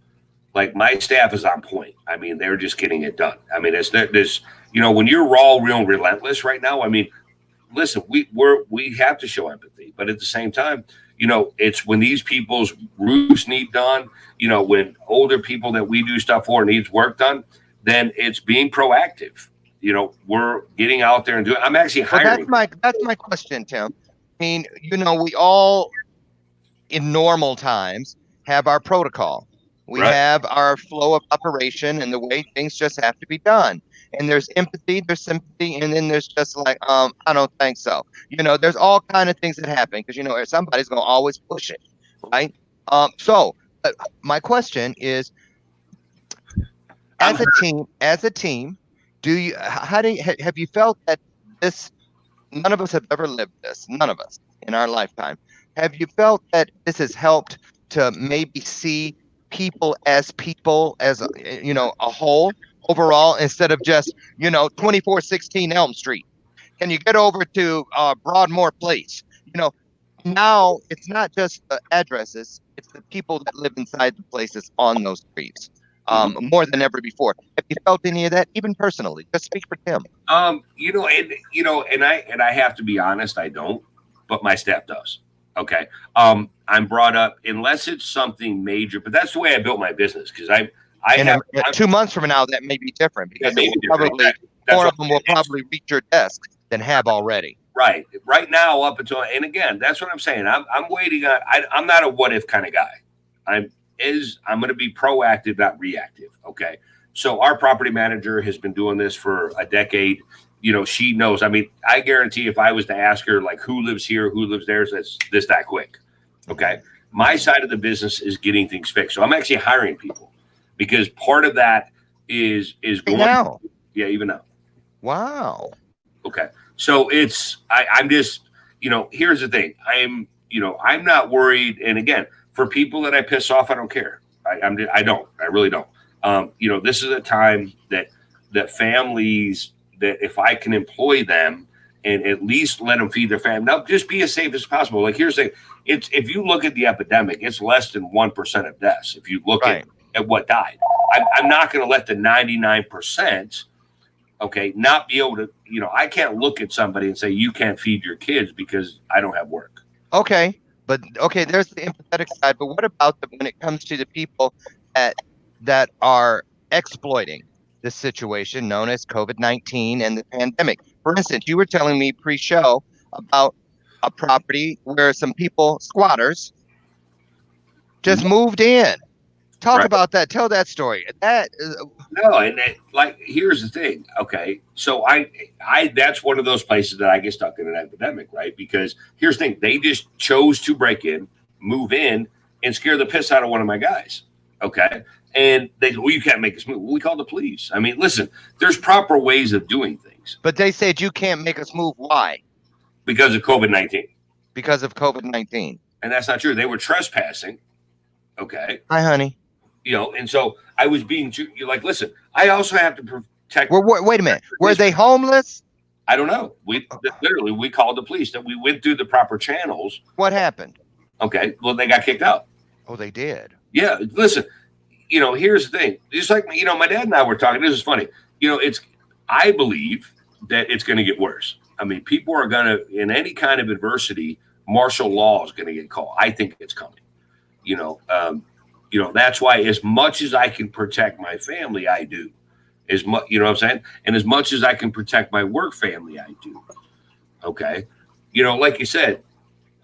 like my staff is on point. I mean, they're just getting it done. I mean, it's there's when you're raw, real, relentless right now. I mean, listen, we have to show empathy, but at the same time, it's when these people's roofs need done, when older people that we do stuff for needs work done, then it's being proactive. We're getting out there and doing. I'm actually Well, hiring. that's my question, Tim. I mean, we all in normal times have our protocol. We Right. have our flow of operation and the way things just have to be done. And there's empathy, there's sympathy, and then there's just like, I don't think so. There's all kind of things that happen because somebody's gonna always push it, right? So my question is, I'm as a team, do you how do you, have you felt that this none of us have ever lived this, none of us in our lifetime. Have you felt that this has helped to maybe see people as a whole overall instead of just 2416 Elm Street? Can you get over to Broadmoor Place? You know, Now it's not just the addresses; it's the people that live inside the places on those streets. Mhm. More than ever before. Have you felt any of that, even personally? Just speak for Tim. And I have to be honest, I don't, but my staff does. Okay. I'm brought up unless it's something major, but that's the way I built my business because I In have 2 months from now, that may be different that because it may will be different. probably That's more what of them will probably reach your desk than have already. right now up until, and again, that's what I'm saying. I'm waiting on. I'm not a what if kind of guy. I'm going to be proactive, not reactive. Okay. So our property manager has been doing this for a decade. She knows. I mean, I guarantee if I was to ask her like who lives here, who lives there, that's this that quick. Okay. My side of the business is getting things fixed. So I'm actually hiring people because part of that is Right going. now, Yeah, even now. wow. Okay. So I'm just, here's the thing. I'm not worried. And again, for people that I piss off, I don't care. I don't, I really don't. This is a time that families, that if I can employ them and at least let them feed their family, now just be as safe as possible. Like here's the thing. If you look at the epidemic, it's less than 1% of deaths. If you look Right. at what died, I'm not going to let the 99%, okay, not be able to, I can't look at somebody and say, you can't feed your kids because I don't have work. Okay. But okay, there's the empathetic side. But what about when it comes to the people that that are exploiting this situation known as COVID-19 and the pandemic? For instance, you were telling me pre-show about a property where some people, squatters, just moved in. Talk Right. about that. Tell that story. That No, and here's the thing. Okay, so that's one of those places that I get stuck in an epidemic, right? Because here's the thing: they just chose to break in, move in, and scare the piss out of one of my guys. Okay, and they, well, you can't make us move. Well, we called the police. I mean, listen, there's proper ways of doing things but they said you can't make us move. Why? because of COVID-19, Because of COVID-19. and that's not true. They were trespassing. Okay, Hi, honey. and so I was being you're like, listen, I also have to protect. Well, wait a minute. Were they homeless? I don't know. Literally we called the police. That we went through the proper channels. What happened? Okay, well they got kicked out. Oh, they did. Yeah, listen. Here's the thing. Just like my dad and I were talking. This is funny. It's. I believe that it's going to get worse. I mean, people are going to, in any kind of adversity, martial law is going to get called. I think it's coming. You know, that's why as much as I can protect my family, I do. As much, you know what I'm saying? And as much as I can protect my work family, I do. Okay. Like you said,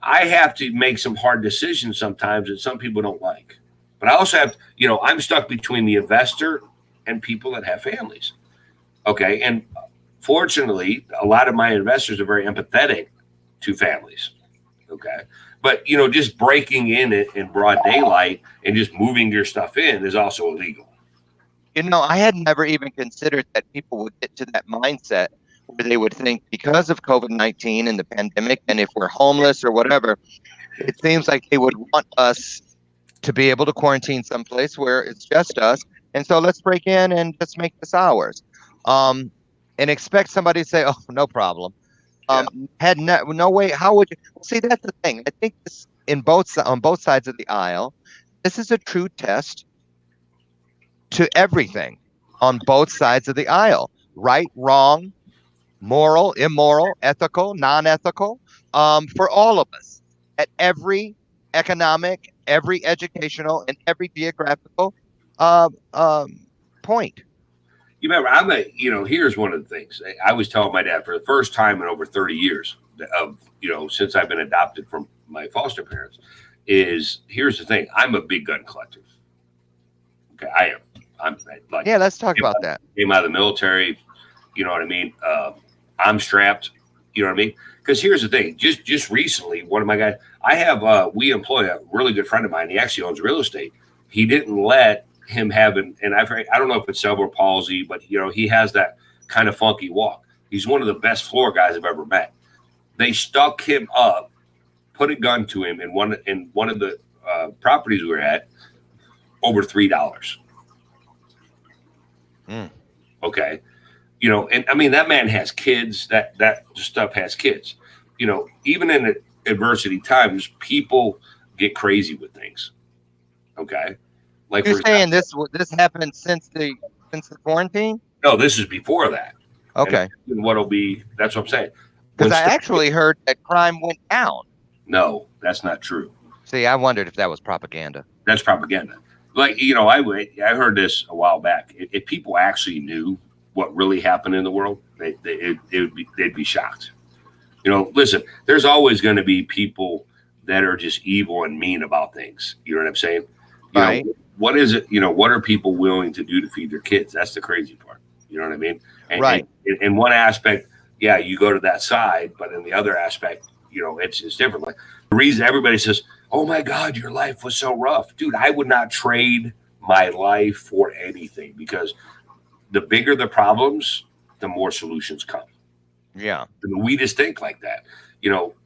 I have to make some hard decisions sometimes that some people don't like. But I also have, I'm stuck between the investor and people that have families. Okay. And fortunately, a lot of my investors are very empathetic to families. Okay. But, just breaking in it in broad daylight and just moving your stuff in is also illegal. I had never even considered that people would get to that mindset where they would think because of COVID-19 and the pandemic, and if we're homeless or whatever, it seems like they would want us to be able to quarantine someplace where it's just us. And so let's break in and just make this ours. Um, and expect somebody to say, "Oh, no problem." Yeah. Had no way. How would you see? That's the thing. I think this on both sides of the aisle. This is a true test to everything on both sides of the aisle. Right, wrong, moral, immoral, ethical, non-ethical, for all of us at every economic, every educational, and every geographical uh, um, point. You remember, here's one of the things I was telling my dad for the first time in over 30 years of, since I've been adopted from my foster parents is here's the thing. I'm a big gun collector. Okay. I am. I'm like, Yeah, let's talk about that. came out of the military. You know what I mean? I'm strapped. You know what I mean? Because here's the thing. Just recently, one of my guys, we employ a really good friend of mine. He actually owns real estate. He didn't let him have and I don't know if it's cerebral palsy, but he has that kind of funky walk. He's one of the best floor guys I've ever met. They stuck him up, put a gun to him in one of the properties we were at, over $3. Mm. Okay. And I mean, that man has kids, that stuff has kids, even in adversity times, people get crazy with things. Okay. Like, You're for example, saying this happened since the quarantine? no, this is before that. And Okay, that's what I'm saying. because When I stuff, actually heard that crime went down. no, that's not true. See, I wondered if that was propaganda. That's propaganda. Like, I heard this a while back. If people actually knew what really happened in the world, they'd be shocked. Listen, there's always going to be people that are just evil and mean about things. You know what I'm saying? Right. What is it? What are people willing to do to feed their kids? That's the crazy part. You know what I mean? Right. And in one aspect, yeah, you go to that side, but in the other aspect, it's different. Like, the reason everybody says, "Oh my God, your life was so rough," dude, I would not trade my life for anything because the bigger the problems, the more solutions come. Yeah. I mean, we just think like that.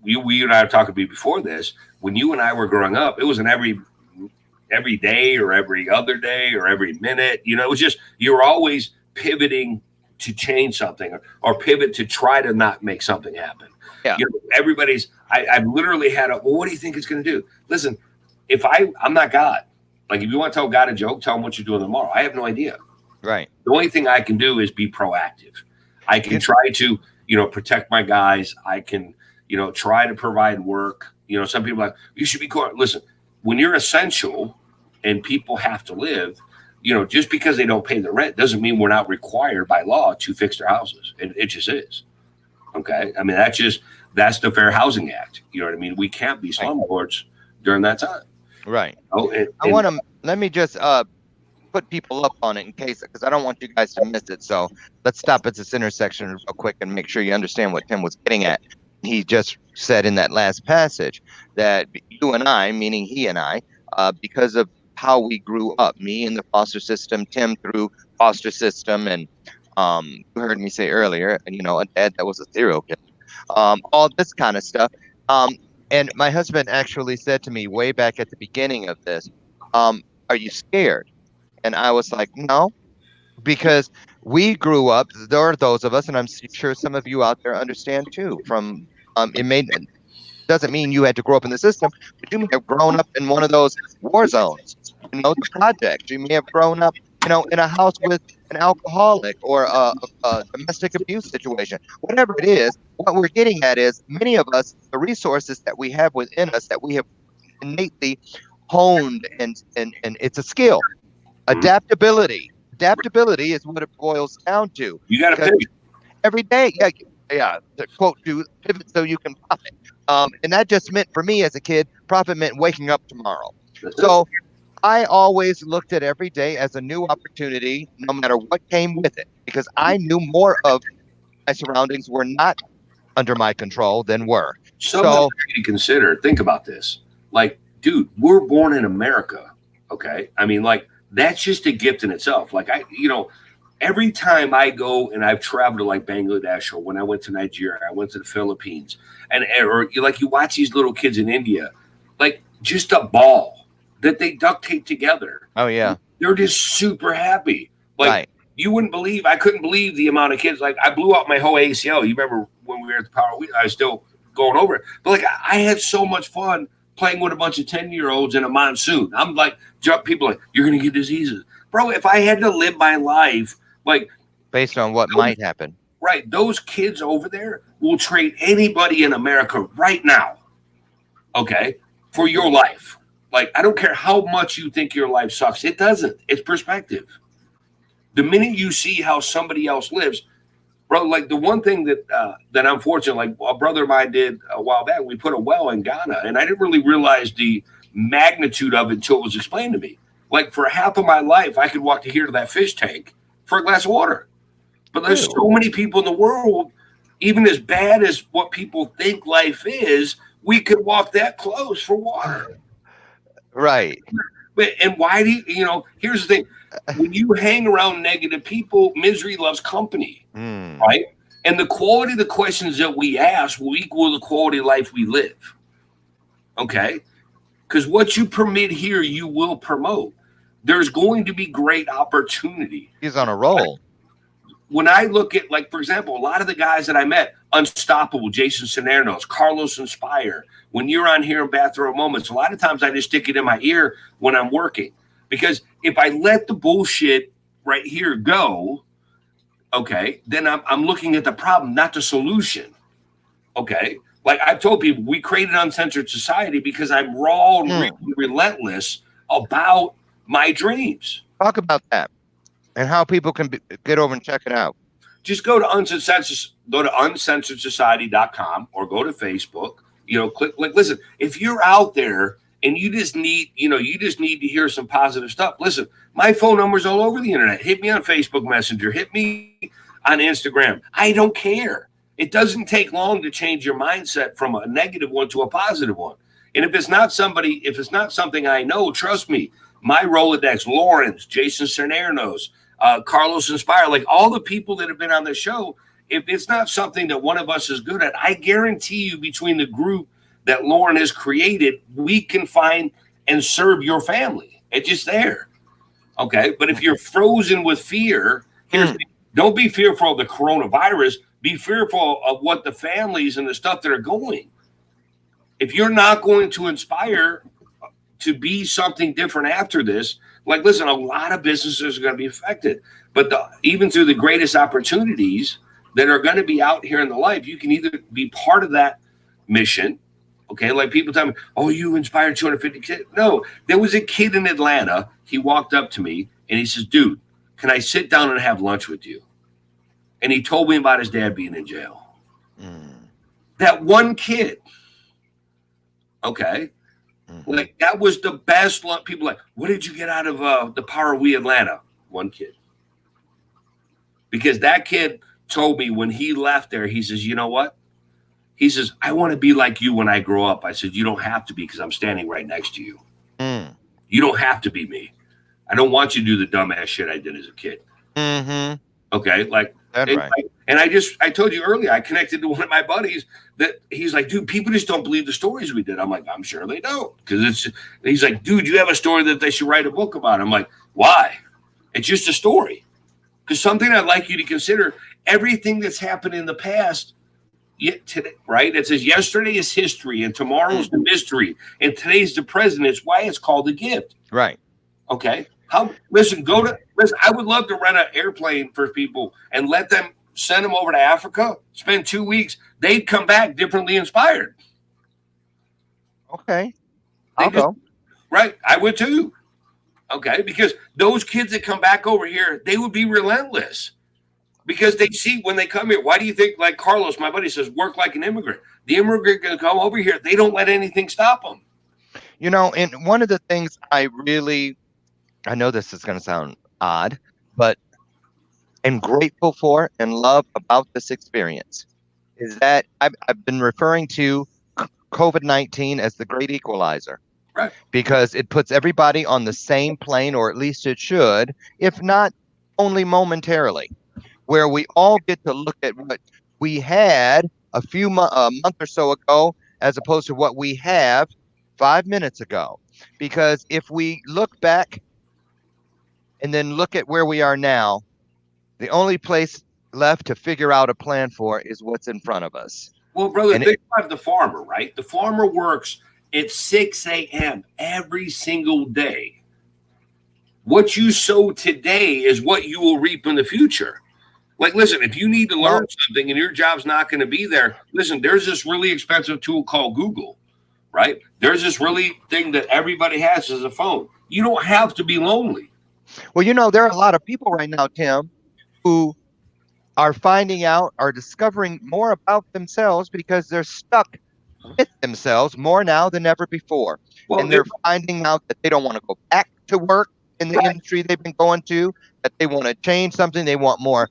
We and I were talking before this. When you and I were growing up, it wasn't every day or every other day or every minute. It was just you were always pivoting to change something or pivot to try to not make something happen. Yeah. Everybody's. I've literally had well, what do you think it's going to do? Listen, if I'm not God. Like, if you want to tell God a joke, tell him what you're doing tomorrow. I have no idea. Right. The only thing I can do is be proactive. I can try to, protect my guys. I can, try to provide work. Some people are like, you should be cool. Listen, when you're essential and people have to live, just because they don't pay the rent doesn't mean we're not required by law to fix their houses. It just is. Okay. I mean, that's the Fair Housing Act. You know what I mean? We can't be slumlords during that time. Right. And I want to let me just put people up on it in case, because I don't want you guys to miss it. So let's stop at this intersection real quick and make sure you understand what Tim was getting at. He just said in that last passage that you and I, meaning he and I, because of how we grew up, me in the foster system, Tim through foster system, and you heard me say earlier, and a dad that was a serial killer, all this kind of stuff. Um, and my husband actually said to me way back at the beginning of this, "Are you scared?" And I was like, "No," because we grew up. There are those of us, and I'm sure some of you out there understand too. From it may doesn't mean you had to grow up in the system, but you may have grown up in one of those war zones. The project. You may have grown up, in a house with an alcoholic or a domestic abuse situation, whatever it is. What we're getting at is many of us, the resources that we have within us that we have innately honed, and it's a skill. Mhm. Adaptability is what it boils down to. You got to Because pivot. every day, yeah, yeah, to quote, to pivot so you can profit. And that just meant for me as a kid, profit meant waking up tomorrow. That's it. So I always looked at every day as a new opportunity, no matter what came with it, because I knew more of my surroundings were not under my control than were. Something I want So you to consider. Think about this. Like, dude, we're born in America. Okay. I mean, like, that's just a gift in itself. Like, every time I go and I've traveled to like Bangladesh or when I went to Nigeria, I went to the Philippines, and or you watch these little kids in India, like just a ball that they duct tape together. oh yeah, They're just super happy. Like right. you wouldn't believe. I couldn't believe the amount of kids. Like I blew out my whole ACL. You remember when we were at the Power Week? I was still going over it, but like I had so much fun playing with a bunch of 10-year-olds in a monsoon. I'm like, people like, you're gonna get diseases, bro. If I had to live my life like Based on what those, might happen. right, those kids over there will trade anybody in America right now, okay, for your life. Like I don't care how much you think your life sucks. It doesn't. It's perspective. The minute you see how somebody else lives, bro, like the one thing that I'm fortunate, like a brother of mine did a while back, we put a well in Ghana, and I didn't really realize the magnitude of it until it was explained to me. Like for half of my life, I could walk to here to that fish tank for a glass of water. But there's True. so many people in the world, even as bad as what people think life is, we could walk that close for water. Right. And why do here's the thing. When you hang around negative people, misery loves company, Mm. right? And the quality of the questions that we ask will equal the quality of life we live. Okay? Because what you permit here, you will promote. There's going to be great opportunity. He's on a roll. When I look at, like, for example, a lot of the guys that I met, Unstoppable, Jason Sanernos, Carlos Inspire, when you're on here in Bathrobe Moments, a lot of times I just stick it in my ear when I'm working. Because if I let the bullshit right here go, okay, then I'm looking at the problem, not the solution. Okay. Like I've told people, we created Uncensored Society because I'm raw and Hmm. relentless about my dreams. Talk about that and how people can get over and check it out. Just go to uncensoredsociety.com or go to Facebook. Click like listen. If you're out there and you just need to hear some positive stuff. Listen, my phone number's all over the internet. Hit me on Facebook Messenger. Hit me on Instagram. I don't care. It doesn't take long to change your mindset from a negative one to a positive one. And if it's not something I know, trust me, my Rolodex, Loren's, Jason Cernernos, Carlos Inspire, like all the people that have been on the show, if it's not something that one of us is good at, I guarantee you between the group that Loren has created, we can find and serve your family. It's just there. Okay. But if you're frozen with fear, don't be fearful of the coronavirus. Be fearful of what the families and the stuff that are going. If you're not going to inspire to be something different after this, like listen, a lot of businesses are going to be affected, but even through the greatest opportunities that are going to be out here in the life, you can either be part of that mission. Okay, like people tell me, oh, you inspired 250 kids. No, there was a kid in Atlanta. He walked up to me and he says, dude, can I sit down and have lunch with you? And he told me about his dad being in jail. That one kid, okay, like that was the best. People like, what did you get out of the Power We Atlanta? One kid, because that kid told me when he left there, he says, you know what? He says, I want to be like you when I grow up. I said, you don't have to be because I'm standing right next to you. You don't have to be me. I don't want you to do the dumbass shit I did as a kid. Okay, like, Right. and I told you earlier, I connected to one of my buddies that he's like, dude, people just don't believe the stories we did. I'm like, I'm sure they don't, because he's like, dude, you have a story that they should write a book about. I'm like, why? It's just a story. Because something I'd like you to consider, everything that's happened in the past, today, right? It says yesterday is history and tomorrow's the mystery and today's the present. It's why it's called a gift. Right. Okay. How listen, I would love to rent an airplane for people and let them send them over to Africa, spend 2 weeks. They'd come back differently inspired. Okay, They I'll just go. right. I would too. Okay, because those kids that come back over here, they would be relentless because they see when they come here. Why do you think, like Carlos, my buddy says, work like an immigrant? The immigrant can come over here. They don't let anything stop them. And one of the things I know this is going to sound odd, but am grateful for and love about this experience is that I've been referring to COVID-19 as the Great Equalizer Right. because it puts everybody on the same plane, or at least it should, if not only momentarily, where we all get to look at what we had a month or so ago as opposed to what we have 5 minutes ago. Because if we look back and then look at where we are now, the only place left to figure out a plan for is what's in front of us. Well, brother, And it, think about the farmer, right? The farmer works at 6 a.m. every single day. What you sow today is what you will reap in the future. Like, listen, if you need to learn well, something and your job's not going to be there, listen, there's this really expensive tool called Google, right? There's this really thing that everybody has as a phone. You don't have to be lonely. there are a lot of people right now, Tim, who are finding out, are discovering more about themselves because they're stuck with themselves more now than ever before. Well, And they're finding out that they don't want to go back to work in the right. industry they've been going to, that they want to change something, they want more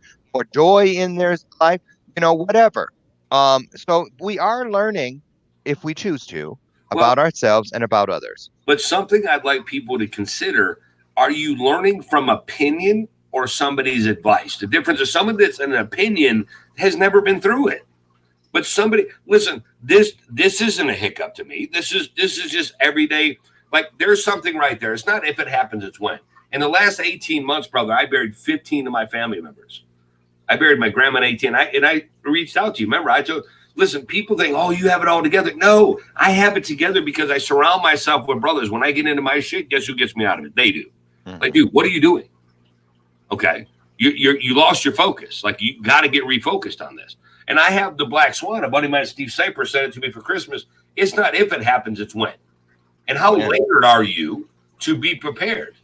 joy in their life, whatever. So we are learning, if we choose to, Well, about ourselves and about others. but something I'd like people to consider, are you learning from opinion or somebody's advice? The difference is someone that's an opinion has never been through it. But somebody listen, this isn't a hiccup to me. This is just everyday. Like there's something right there. It's not if it happens, it's when. In the last 18 months, brother, I buried 15 of my family members. I buried my grandma at 18. I reached out to you. Remember, I told listen, people think, oh, you have it all together. No, I have it together because I surround myself with brothers. When I get into my shit, guess who gets me out of it? They do. Like, Mm-hmm. dude, what are you doing? Okay. You lost your focus. Like you got to get refocused on this. And I have the black swan. A buddy of mine, Steve Saper, sent it to me for Christmas. It's not if it happens, it's when. And how Yeah, layered are you to be prepared?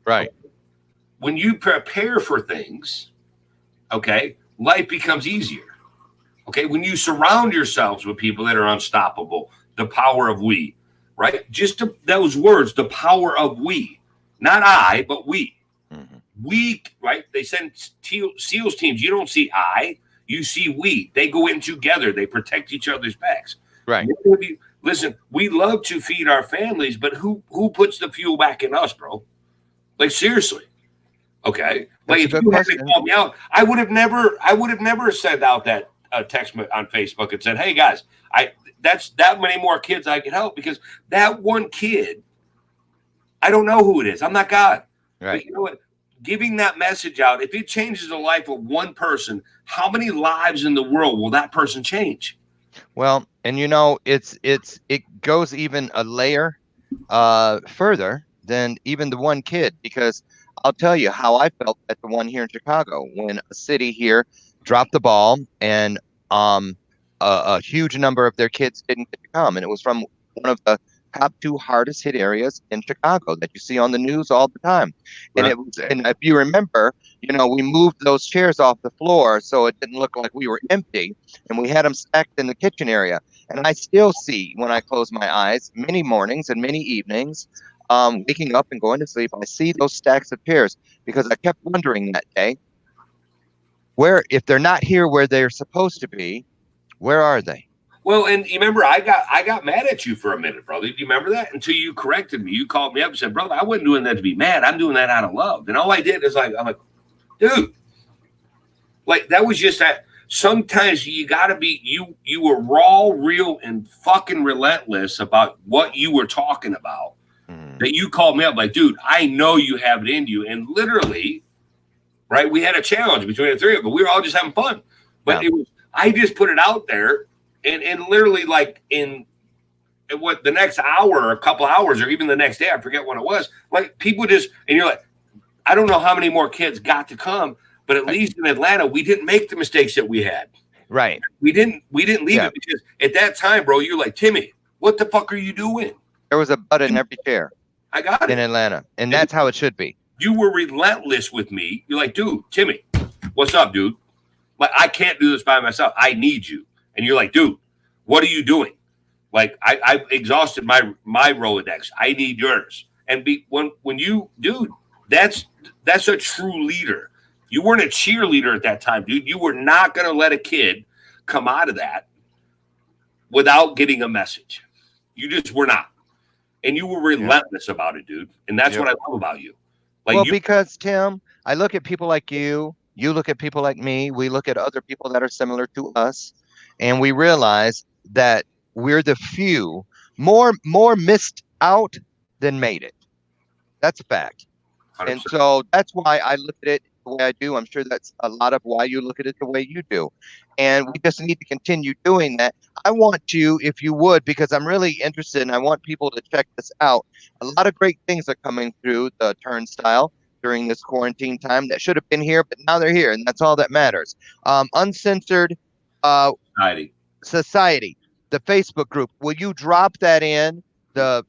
right. When you prepare for things, okay, life becomes easier. Okay, when you surround yourselves with people that are unstoppable, the power of we, right? Just those words, the power of we, not I, but we. Mm-hmm. We, right? They send SEALs teams. You don't see I, you see we. They go in together. They protect each other's backs. Right. Listen, we love to feed our families, but who puts the fuel back in us, bro? Like seriously. Okay. Like That's a if good you hadn't question. called me out, I would have never sent out that text on Facebook and said, "Hey guys, that's that many more kids I can help because that one kid, I don't know who it is. I'm not God, Right. but you know what? Giving that message out, if it changes the life of one person, how many lives in the world will that person change? Well, and it goes even a layer further than even the one kid, because I'll tell you how I felt at the one here in Chicago when a city here dropped the ball and um a huge number of their kids didn't get to come, and it was from one of the top two hardest hit areas in Chicago that you see on the news all the time. And Right. if you remember, we moved those chairs off the floor so it didn't look like we were empty, and we had them stacked in the kitchen area. And I still see, when I close my eyes, many mornings and many evenings, waking up and going to sleep, I see those stacks of chairs because I kept wondering that day, if they're not here where they're supposed to be, where are they? Well, and you remember I got mad at you for a minute, brother. Do you remember that? Until you corrected me. You called me up and said, brother, I wasn't doing that to be mad. I'm doing that out of love. And all I did is I'm like, dude, like that was just that. Sometimes you gotta be you were raw, real, and fucking relentless about what you were talking about. Mm, That you called me up like, dude, I know you have it in you. And literally, right, we had a challenge between the three of us. We were all just having fun. yeah. But it was I just put it out there and literally like in what the next hour or a couple hours or even the next day, I forget what it was. Like people just and you're like, I don't know how many more kids got to come, but at Right. least in Atlanta, we didn't make the mistakes that we had. Right. We didn't leave Yeah. it because at that time, bro, you're like, Timmy, what the fuck are you doing? There was a butt in You, every chair I got in it. Atlanta, and And that's how it should be. you were relentless with me. You're like, dude, Timmy, what's up, dude? Like, I can't do this by myself. I need you. And you're like, dude, what are you doing? Like, I've exhausted my Rolodex. I need yours. And when you, dude, that's that's a true leader. You weren't a cheerleader at that time, dude. You were not gonna let a kid come out of that without getting a message. You just were not. And you were Yeah. relentless about it, dude. And that's Yep. what I love about you. Like Well, you because Tim, I look at people like you look at people like me, we look at other people that are similar to us, and we realize that we're the few more missed out than made it. That's a fact. And 100%. so that's why I look at it the way I do. I'm sure that's a lot of why you look at it the way you do. And we just need to continue doing that. I want you, if you would, because I'm really interested and I want people to check this out. A lot of great things are coming through the turnstile during this quarantine time that should have been here, but now they're here, and that's all that matters. Uncensored uh, Society. Society, the Facebook group. Will you drop that in the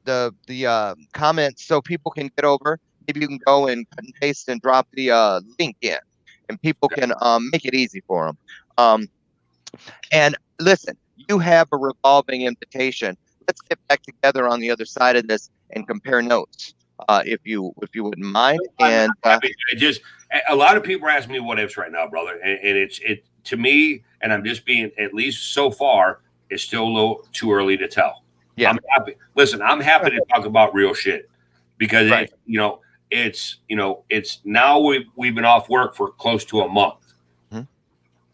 comments so people can get over? Maybe you can go and cut and paste and drop the link in, and people can make it easy for them. Um, and listen, you have a revolving invitation. Let's get back together on the other side of this and compare notes, if you wouldn't mind. I'm And happy. I just a lot of people are asking me what ifs right now, brother, and it to me, and I'm just being at least so far, it's still a little too early to tell. yeah, I'm happy. Listen, I'm happy to talk about real shit because right. it's now we've been off work for close to a month. Mhm.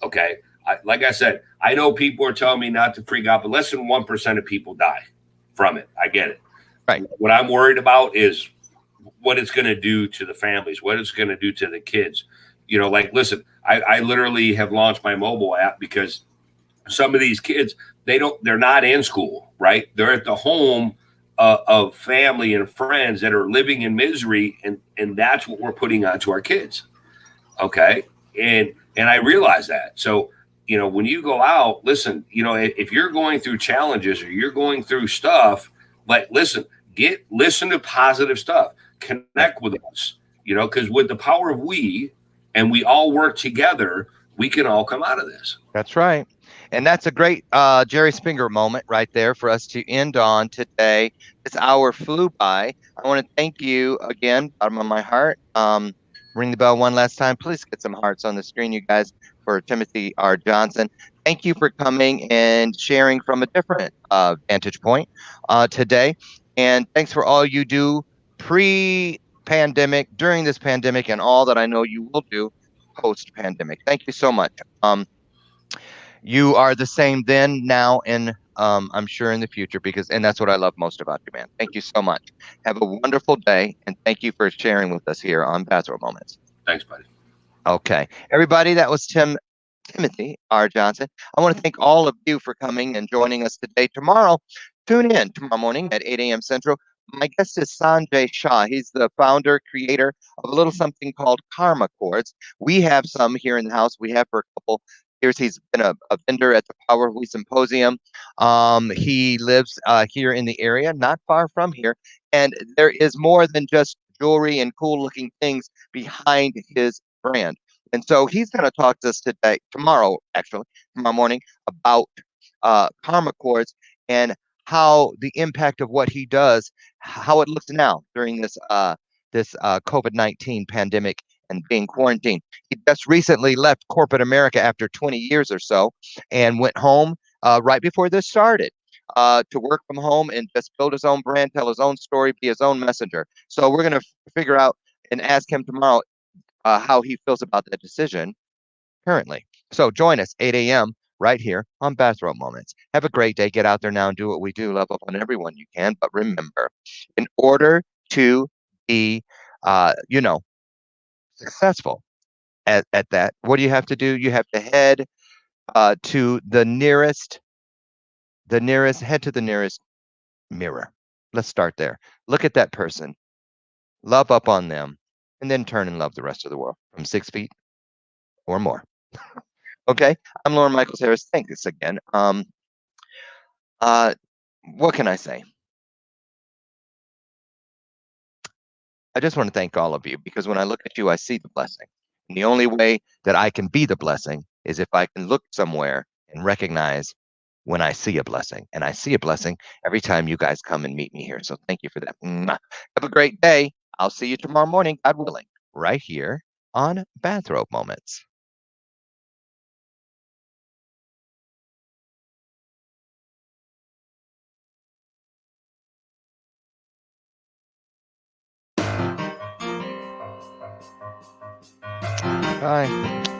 Okay, like I said, I know people are telling me not to freak out, but less than 1% of people die from it. I get it. Right. What I'm worried about is what it's going to do to the families, what it's going to do to the kids. Like, listen, I literally have launched my mobile app because some of these kids, they're not in school, right? They're at the home of family and friends that are living in misery, and that's what we're putting onto our kids. Okay, and I realize that. So when you go out, listen, if you're going through challenges or you're going through stuff, like, listen to positive stuff, connect Yep. with us, because with the power of we, and we all work together, we can all come out of this. That's right. And that's a great Jerry Springer moment right there for us to end on today. This hour flew by. I want to thank you again, bottom of my heart. Ring the bell one last time. Please get some hearts on the screen, you guys, for Timothy R. Johnson. Thank you for coming and sharing from a different vantage point today. And thanks for all you do pre pandemic, during this pandemic, and all that I know you will do post pandemic. Thank you so much. You are the same then, now, and I'm sure in the future and that's what I love most about you, man. Thank you so much. Have a wonderful day, and thank you for sharing with us here on Bathrobe Moments. Thanks, buddy. Okay, everybody, that was Timothy R. Johnson. I want to thank all of you for coming and joining us today. Tomorrow, tune in tomorrow morning at 8 a.m. Central. My guest is Sanjay Shah. He's the founder, creator of a little something called Karma Chords. We have some here in the house. We have for a couple years. He's been a vendor at the Power of We Symposium. He lives here in the area, not far from here. And there is more than just jewelry and cool looking things behind his brand. And so he's going to talk to us tomorrow, actually, tomorrow morning, about karma chords and how the impact of what he does, how it looks now during this COVID-19 pandemic and being quarantined. He just recently left corporate America after 20 years or so and went home right before this started. To work from home and just build his own brand, tell his own story, be his own messenger. So we're going to figure out and ask him tomorrow how he feels about that decision currently. So join us 8 a.m. right here on Bathrobe Moments. Have a great day. Get out there now and do what we do. Love up on everyone you can. But remember, in order to be, successful at that, what do you have to do? You have to head to head to the nearest mirror. Let's start there. Look at that person. Love up on them and then turn and love the rest of the world from 6 feet or more. Okay, I'm Lauren Michaels Harris. Thanks again. Uh, what can I say? I just want to thank all of you because when I look at you, I see the blessing. And the only way that I can be the blessing is if I can look somewhere and recognize when I see a blessing. And I see a blessing every time you guys come and meet me here. So thank you for that. Mwah. Have a great day. I'll see you tomorrow morning, God willing, right here on Bathrobe Moments. Bye.